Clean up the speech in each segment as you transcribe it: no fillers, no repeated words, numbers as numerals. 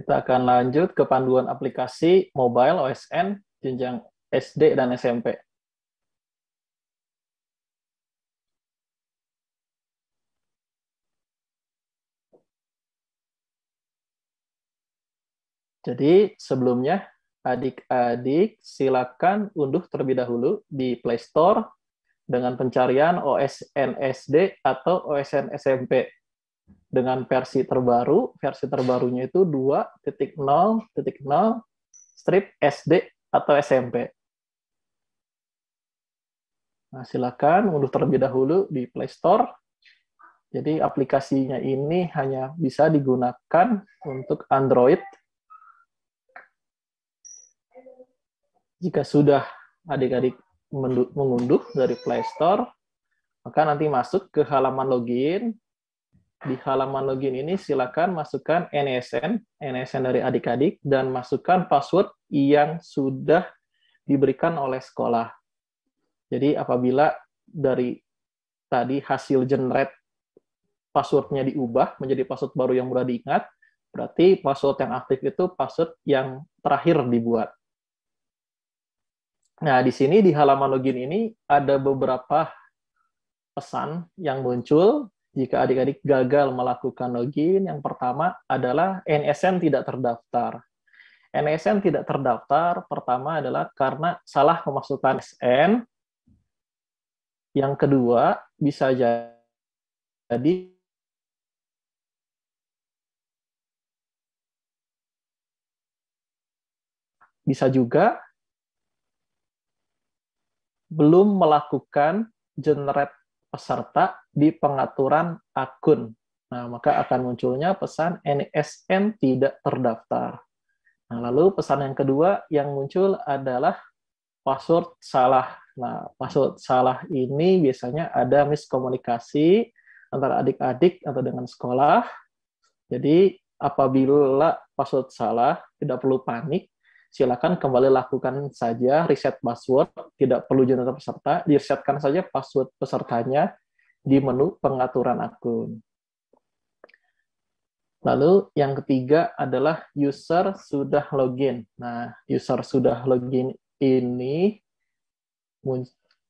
Kita akan lanjut ke panduan aplikasi mobile OSN jenjang SD dan SMP. Jadi sebelumnya adik-adik silakan unduh terlebih dahulu di Play Store dengan pencarian OSN SD atau OSN SMP dengan versi terbaru. Versi terbarunya itu 2.0.0 strip SD atau SMP. Nah, silakan unduh terlebih dahulu di Play Store. Jadi aplikasinya ini hanya bisa digunakan untuk Android. Jika sudah adik-adik mengunduh dari Play Store, maka nanti masuk ke halaman login. Di halaman login ini silakan masukkan NISN dari adik-adik, dan masukkan password yang sudah diberikan oleh sekolah. Jadi apabila dari tadi hasil generate passwordnya diubah menjadi password baru yang mudah diingat, berarti password yang aktif itu password yang terakhir dibuat. Nah, di sini di halaman login ini ada beberapa pesan yang muncul jika adik-adik gagal melakukan login. Yang pertama adalah NISN tidak terdaftar. NISN tidak terdaftar pertama adalah karena salah memasukkan SN. Yang kedua, bisa jadi bisa juga belum melakukan generate peserta di pengaturan akun. Nah, maka akan munculnya pesan NISN tidak terdaftar. Nah, lalu pesan yang kedua yang muncul adalah password salah. Nah, password salah ini biasanya ada miskomunikasi antara adik-adik atau dengan sekolah. Jadi, apabila password salah, tidak perlu panik. Silakan kembali lakukan saja reset password, tidak perlu generate peserta, diresetkan saja password pesertanya di menu pengaturan akun. Lalu yang ketiga adalah user sudah login. Nah, user sudah login ini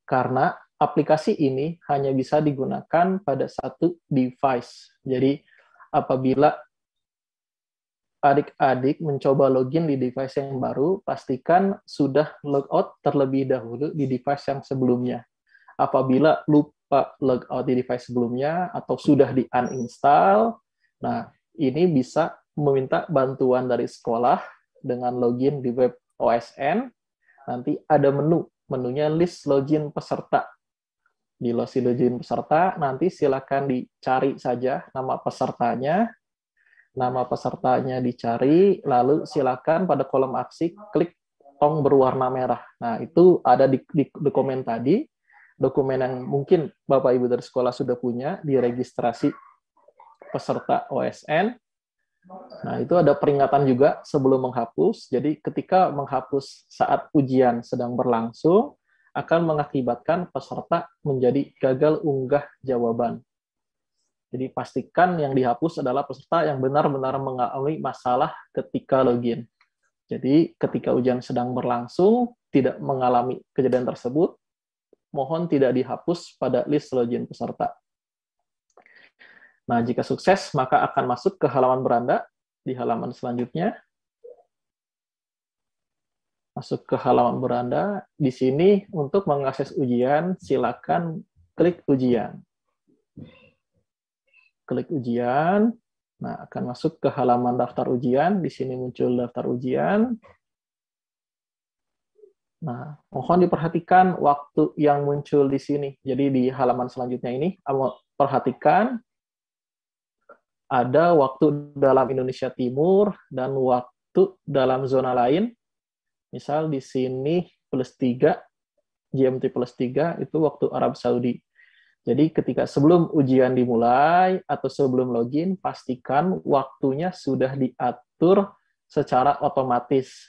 karena aplikasi ini hanya bisa digunakan pada satu device. Jadi apabila adik-adik mencoba login di device yang baru, pastikan sudah logout terlebih dahulu di device yang sebelumnya. Apabila lupa logout di device sebelumnya atau sudah di-uninstall, nah ini bisa meminta bantuan dari sekolah dengan login di web OSN. Nanti ada menunya list login peserta. Di list login peserta, nanti silakan dicari saja nama pesertanya. Nama pesertanya dicari, lalu silakan pada kolom aksi klik tong berwarna merah. Nah, itu ada di dokumen tadi, dokumen yang mungkin Bapak Ibu dari sekolah sudah punya di registrasi peserta OSN. Nah, itu ada peringatan juga sebelum menghapus. Jadi, ketika menghapus saat ujian sedang berlangsung, akan mengakibatkan peserta menjadi gagal unggah jawaban. Jadi pastikan yang dihapus adalah peserta yang benar-benar mengalami masalah ketika login. Jadi ketika ujian sedang berlangsung, tidak mengalami kejadian tersebut, mohon tidak dihapus pada list login peserta. Nah, jika sukses, maka akan masuk ke halaman beranda di halaman selanjutnya. Masuk ke halaman beranda. Di sini untuk mengakses ujian, silakan klik ujian. Klik ujian, nah akan masuk ke halaman daftar ujian. Di sini muncul daftar ujian. Nah, mohon diperhatikan waktu yang muncul di sini. Jadi di halaman selanjutnya ini, perhatikan ada waktu dalam Indonesia Timur dan waktu dalam zona lain. Misal di sini +3, GMT +3 itu waktu Arab Saudi. Jadi ketika sebelum ujian dimulai atau sebelum login, pastikan waktunya sudah diatur secara otomatis.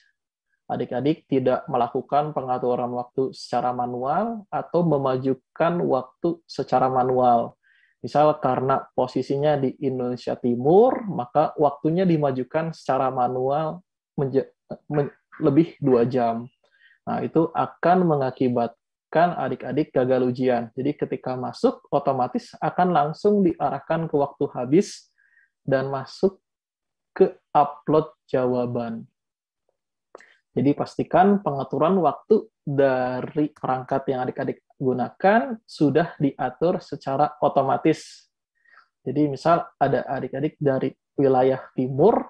Adik-adik tidak melakukan pengaturan waktu secara manual atau memajukan waktu secara manual. Misal karena posisinya di Indonesia Timur, maka waktunya dimajukan secara manual lebih 2 jam. Nah, itu akan mengakibatkan adik-adik gagal ujian. Jadi ketika masuk, otomatis akan langsung diarahkan ke waktu habis dan masuk ke upload jawaban. Jadi pastikan pengaturan waktu dari perangkat yang adik-adik gunakan sudah diatur secara otomatis. Jadi misal ada adik-adik dari wilayah timur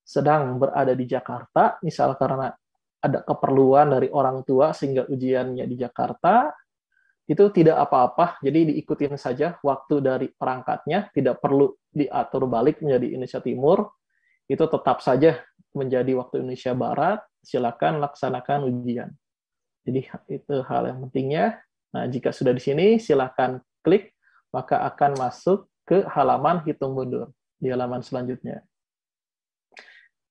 sedang berada di Jakarta, misal karena ada keperluan dari orang tua sehingga ujiannya di Jakarta, itu tidak apa-apa, jadi diikutin saja waktu dari perangkatnya, tidak perlu diatur balik menjadi Indonesia Timur, itu tetap saja menjadi waktu Indonesia Barat, silakan laksanakan ujian. Jadi itu hal yang pentingnya. Nah, jika sudah di sini, silakan klik, maka akan masuk ke halaman hitung mundur, di halaman selanjutnya.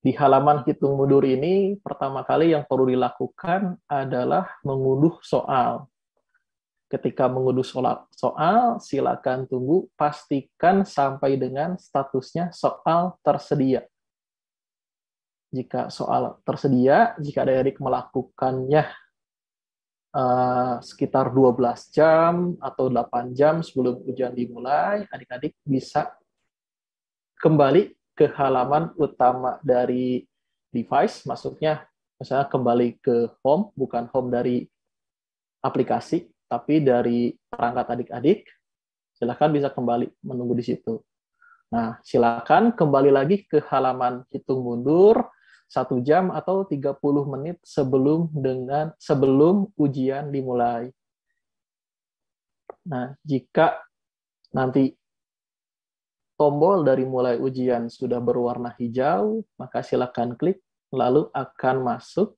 Di halaman hitung mundur ini, pertama kali yang perlu dilakukan adalah mengunduh soal. Ketika mengunduh soal, silakan tunggu, pastikan sampai dengan statusnya soal tersedia. Jika soal tersedia, jika adik-adik melakukannya sekitar 12 jam atau 8 jam sebelum ujian dimulai, adik-adik bisa kembali ke halaman utama dari device, maksudnya misalnya kembali ke home, bukan home dari aplikasi, tapi dari perangkat adik-adik, silakan bisa kembali menunggu di situ. Nah, silakan kembali lagi ke halaman hitung mundur 1 jam atau 30 menit sebelum ujian dimulai. Nah, jika nanti tombol dari mulai ujian sudah berwarna hijau, maka silakan klik, lalu akan masuk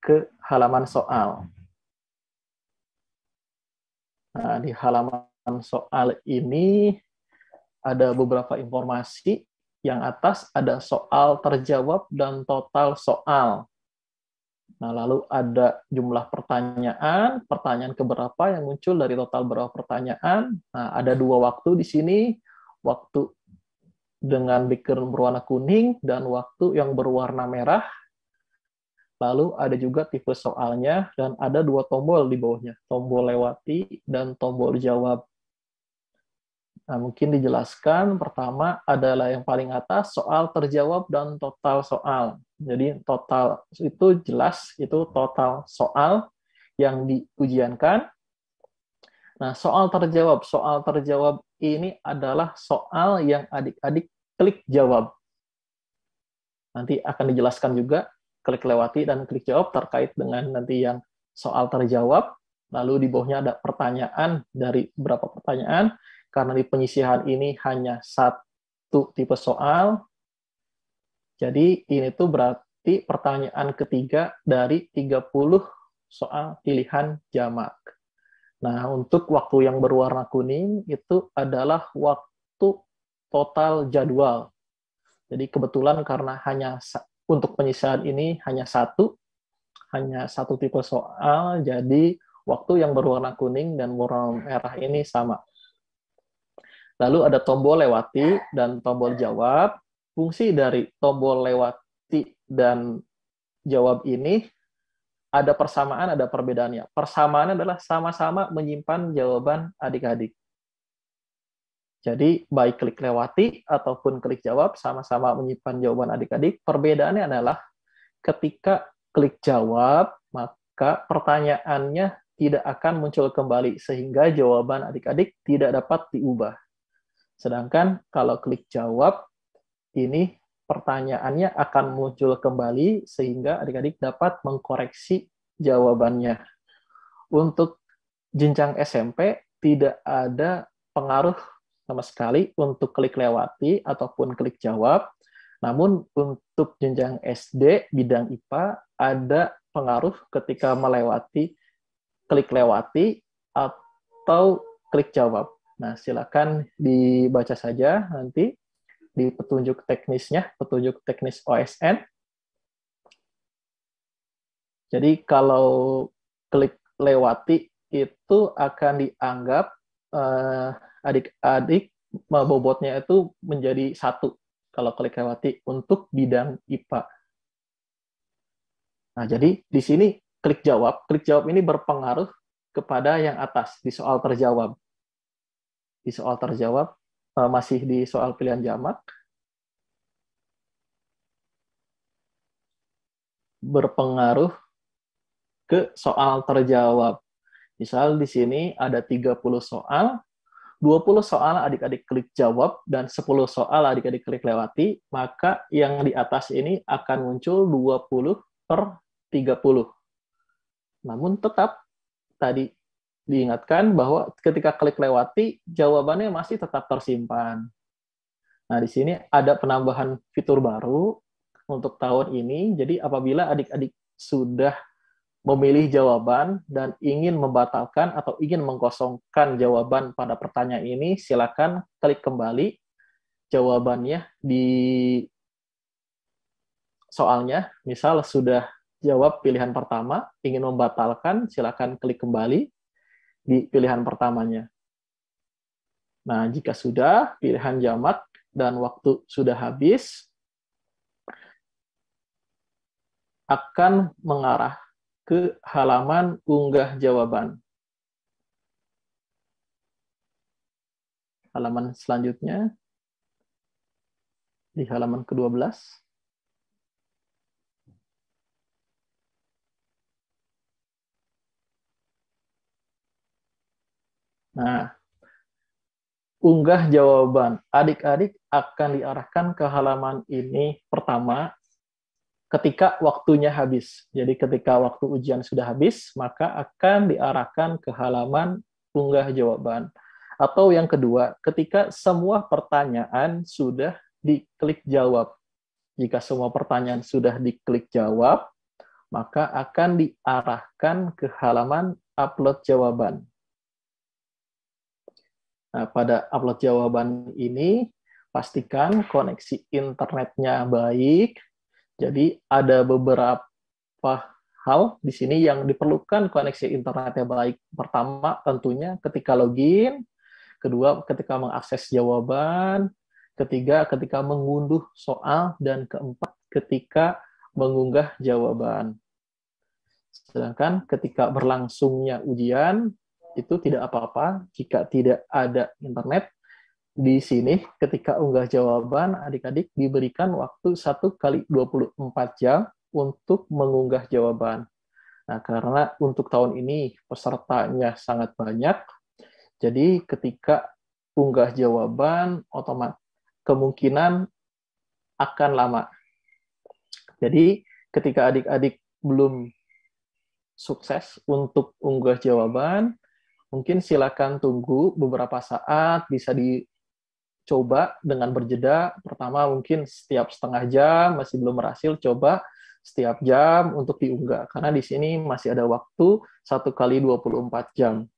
ke halaman soal. Nah, di halaman soal ini ada beberapa informasi. Yang atas ada soal terjawab dan total soal. Nah, lalu ada jumlah pertanyaan, pertanyaan keberapa yang muncul dari total berapa pertanyaan. Nah, ada 2 waktu di sini, waktu dengan background berwarna kuning dan waktu yang berwarna merah. Lalu ada juga tipe soalnya dan ada 2 tombol di bawahnya, tombol lewati dan tombol jawab. Nah, mungkin dijelaskan, pertama adalah yang paling atas, soal terjawab dan total soal. Jadi total itu jelas, itu total soal yang diujiankan. Nah, soal terjawab ini adalah soal yang adik-adik klik jawab. Nanti akan dijelaskan juga klik lewati dan klik jawab terkait dengan nanti yang soal terjawab. Lalu di bawahnya ada pertanyaan dari berapa pertanyaan. Karena di penyisihan ini hanya 1 tipe soal, jadi ini tuh berarti pertanyaan ketiga dari 30 soal pilihan jamak. Nah, untuk waktu yang berwarna kuning itu adalah waktu total jadwal. Jadi kebetulan karena hanya untuk penyisihan ini hanya satu tipe soal, jadi waktu yang berwarna kuning dan berwarna merah ini sama. Lalu ada tombol lewati dan tombol jawab. Fungsi dari tombol lewati dan jawab ini ada persamaan, ada perbedaannya. Persamaan adalah sama-sama menyimpan jawaban adik-adik. Jadi baik klik lewati ataupun klik jawab sama-sama menyimpan jawaban adik-adik. Perbedaannya adalah ketika klik jawab, maka pertanyaannya tidak akan muncul kembali sehingga jawaban adik-adik tidak dapat diubah. Sedangkan kalau klik jawab, ini pertanyaannya akan muncul kembali sehingga adik-adik dapat mengkoreksi jawabannya. Untuk jenjang SMP, tidak ada pengaruh sama sekali untuk klik lewati ataupun klik jawab. Namun untuk jenjang SD, bidang IPA, ada pengaruh ketika melewati klik lewati atau klik jawab. Nah, silakan dibaca saja nanti di petunjuk teknisnya, petunjuk teknis OSN. Jadi kalau klik lewati itu akan dianggap adik-adik bobotnya itu menjadi satu kalau klik lewati untuk bidang IPA. Nah, jadi di sini klik jawab ini berpengaruh kepada yang atas di soal terjawab. Di soal terjawab, masih di soal pilihan jamak, berpengaruh ke soal terjawab. Misal di sini ada 30 soal, 20 soal adik-adik klik jawab, dan 10 soal adik-adik klik lewati, maka yang di atas ini akan muncul 20/30. Namun tetap tadi diingatkan bahwa ketika klik lewati, jawabannya masih tetap tersimpan. Nah, di sini ada penambahan fitur baru untuk tahun ini. Jadi apabila adik-adik sudah memilih jawaban dan ingin membatalkan atau ingin mengkosongkan jawaban pada pertanyaan ini, silakan klik kembali jawabannya di soalnya. Misal sudah jawab pilihan pertama, ingin membatalkan, silakan klik kembali di pilihan pertamanya. Nah, jika sudah pilihan jamak dan waktu sudah habis, akan mengarah ke halaman unggah jawaban. Halaman selanjutnya, di halaman ke-12. Nah, unggah jawaban. Adik-adik akan diarahkan ke halaman ini pertama ketika waktunya habis. Jadi ketika waktu ujian sudah habis, maka akan diarahkan ke halaman unggah jawaban. Atau yang kedua, ketika semua pertanyaan sudah diklik jawab. Jika semua pertanyaan sudah diklik jawab, maka akan diarahkan ke halaman upload jawaban. Nah, pada upload jawaban ini, pastikan koneksi internetnya baik. Jadi ada beberapa hal di sini yang diperlukan koneksi internetnya baik. Pertama, tentunya ketika login. Kedua, ketika mengakses jawaban. Ketiga, ketika mengunduh soal. Dan keempat, ketika mengunggah jawaban. Sedangkan ketika berlangsungnya ujian, itu tidak apa-apa jika tidak ada internet. Di sini ketika unggah jawaban, adik-adik diberikan waktu 1 kali 24 jam untuk mengunggah jawaban. Nah, karena untuk tahun ini pesertanya sangat banyak, jadi ketika unggah jawaban, otomatis kemungkinan akan lama. Jadi ketika adik-adik belum sukses untuk unggah jawaban, mungkin silakan tunggu beberapa saat, bisa dicoba dengan berjeda. Pertama mungkin setiap setengah jam, masih belum berhasil, coba setiap jam untuk diunggah. Karena di sini masih ada waktu 1 kali 24 jam.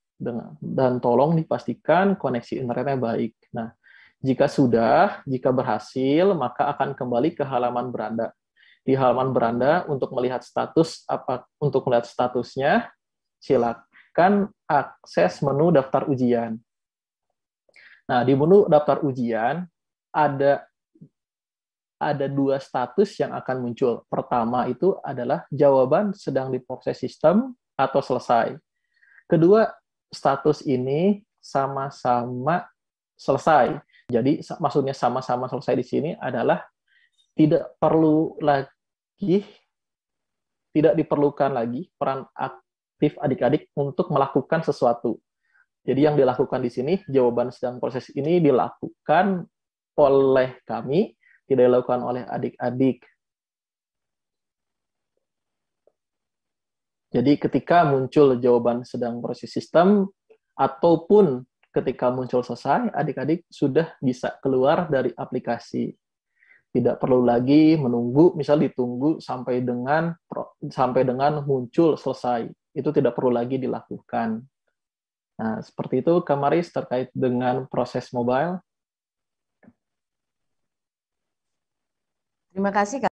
Dan tolong dipastikan koneksi internetnya baik. Nah, jika berhasil, maka akan kembali ke halaman beranda. Di halaman beranda untuk melihat statusnya, silakan akses menu daftar ujian. Nah, di menu daftar ujian ada 2 status yang akan muncul. Pertama itu adalah jawaban sedang diproses sistem atau selesai. Kedua, status ini sama-sama selesai. Jadi maksudnya sama-sama selesai di sini adalah tidak diperlukan lagi peran aktif adik-adik untuk melakukan sesuatu. Jadi yang dilakukan di sini, jawaban sedang proses ini dilakukan oleh kami, tidak dilakukan oleh adik-adik. Jadi ketika muncul jawaban sedang proses sistem, ataupun ketika muncul selesai, adik-adik sudah bisa keluar dari aplikasi. Tidak perlu lagi menunggu, misal ditunggu sampai dengan muncul selesai. Itu tidak perlu lagi dilakukan. Nah, seperti itu, Kamaris, terkait dengan proses mobile. Terima kasih, Kak.